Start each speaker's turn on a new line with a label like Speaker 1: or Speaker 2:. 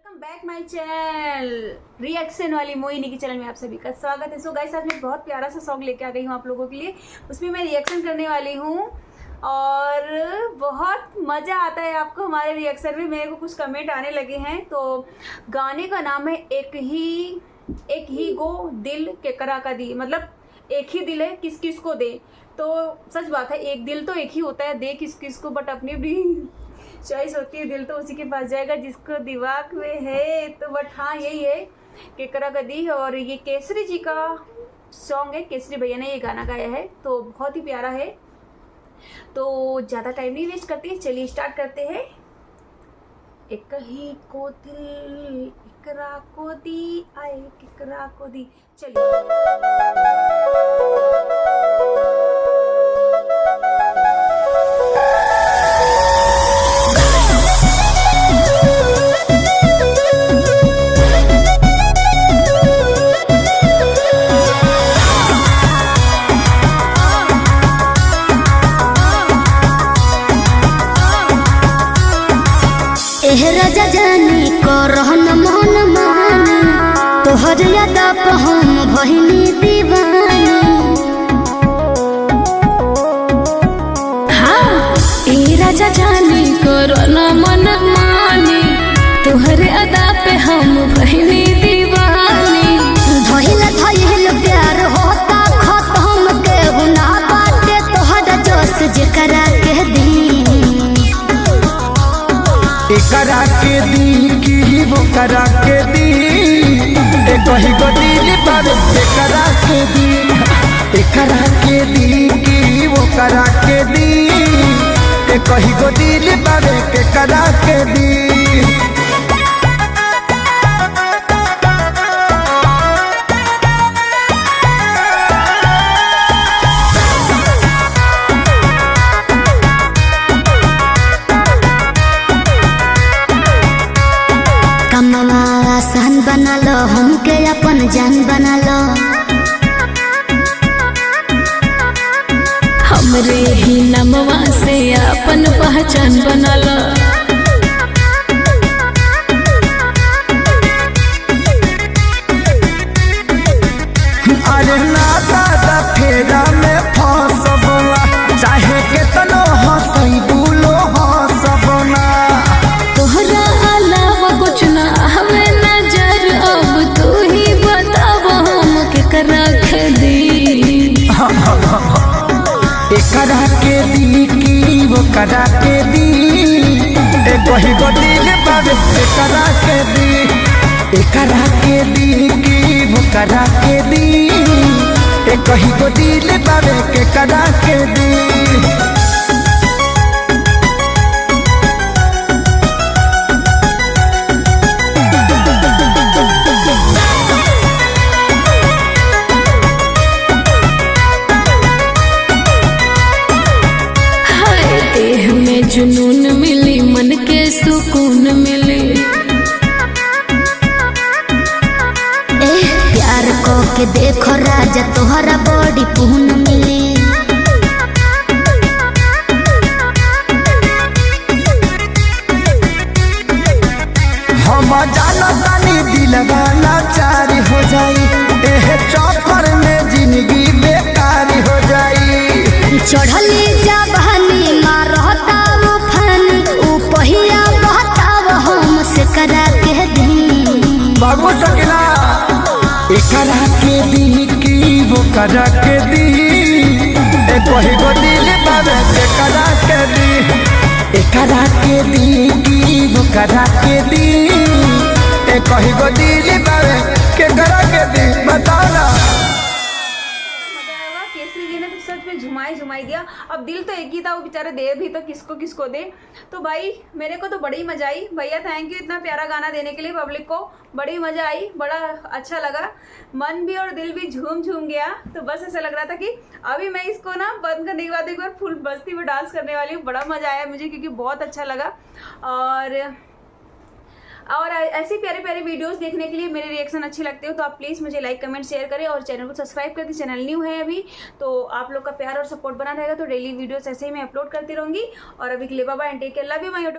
Speaker 1: Welcome bank माय channel reaction वाली मोहिनी की channel में आप सभी का स्वागत है। सो गाइस, आज मैं बहुत प्यारा सा सॉन्ग लेके आ गई हूँ आप लोगों के लिए। उसमें मैं रिएक्शन करने वाली हूँ और बहुत मज़ा आता है आपको हमारे रिएक्शन में। मेरे को कुछ कमेंट आने लगे हैं। तो गाने का नाम है एक ही गो दिल केकरा का दी, मतलब एक ही दिल है, किस किस को दे। तो सच बात है, एक दिल तो एक ही होता है, दे किस किस को, बट अपनी भी चॉइस होती है। दिल तो उसी के पास जाएगा जिसको दिमाग में है। तो बट हाँ, यही है केकरा का दी। और ये केसरी जी का सॉन्ग है, केसरी भैया ने ये गाना गाया है, तो बहुत ही प्यारा है। तो ज़्यादा टाइम नहीं वेस्ट करते, चलिए स्टार्ट करते हैं। एक ही को दिल केकरा को दी, आए केकरा को दी,
Speaker 2: राजा जानी को रहन मोहन मानी, तोहर याद पे हम भइनी दीवानी। हाँ, ए राजा जानी को रहन मन मानी, तोहर याद पे हम भइनी दीवानी। धइल प्यार होता खत्म के हुना बाटे, तोहर जोश जेकरा के दी,
Speaker 3: एकरा के दी की वो करा के दी। एक ही गो दिल पर एकरा के दी, एकरा के दी की वो करा के दी। एक ही गो दिल पर एकरा के दी।
Speaker 2: आसान बना लो, हमके अपन जान बना लो। हमरे ही नमवा से अपन पहचान बना लो।
Speaker 3: अरे नाता दा फेरा में फंसबला, चाहे केतनो हंसई बुलो हंसबना।
Speaker 2: तोहरा अलावा कुछ ना हमें नजर, अब तू ही बताव हम केकरा के दी।
Speaker 3: एकरा के दी की वो करा के दी। एक ही गो दिल पर एकरा के दी, एकरा के दी की वो करा के दी। एक ही गो दिल पर एकरा के दी।
Speaker 2: देह में जुनून मिली, मन के सुकून मिली। प्यार को के देखो राजा, तोहरा बड़ी पून मिली।
Speaker 3: हम जाना तानी दिलवा लाचार हो जाई, एह चौपर में जिंदगी बेकार हो जाई।
Speaker 2: चढ़ली जवानी मारता उफानी, ऊ पहिया बहताव हम से करा के दी।
Speaker 3: बाबू सकिना एकरा के दी की वो करा के दी। एक ही गो दिल पर एकरा के दी, एकरा के दी की वो करा के दी। एक ही गो दिल पर एकरा के दी। बताओ ना,
Speaker 1: केसरी जी ने तो सच में झुमाई दिया। अब दिल तो एक ही था, वो बेचारे दे भी तो किसको किसको दे। तो भाई मेरे को तो बड़ी मजा आई। भैया थैंक यू इतना प्यारा गाना देने के लिए। पब्लिक को बड़ी मजा आई, बड़ा अच्छा लगा, मन भी और दिल भी झूम गया। तो बस ऐसा लग रहा था कि अभी मैं इसको ना बंद करने के बाद एक बार फुल बस्ती में डांस करने वाली हूँ। बड़ा मजा आया मुझे, क्योंकि बहुत अच्छा लगा। और ऐसी प्यारे प्यारे वीडियोस देखने के लिए, मेरे रिएक्शन अच्छे लगते हो तो आप प्लीज़ मुझे लाइक कमेंट शेयर करें और चैनल को सब्सक्राइब कर दें। चैनल न्यू है अभी, तो आप लोग का प्यार और सपोर्ट बना रहेगा तो डेली वीडियोस ऐसे ही मैं अपलोड करती रहूँगी। और अभी के लिए bye bye and take care, love you my.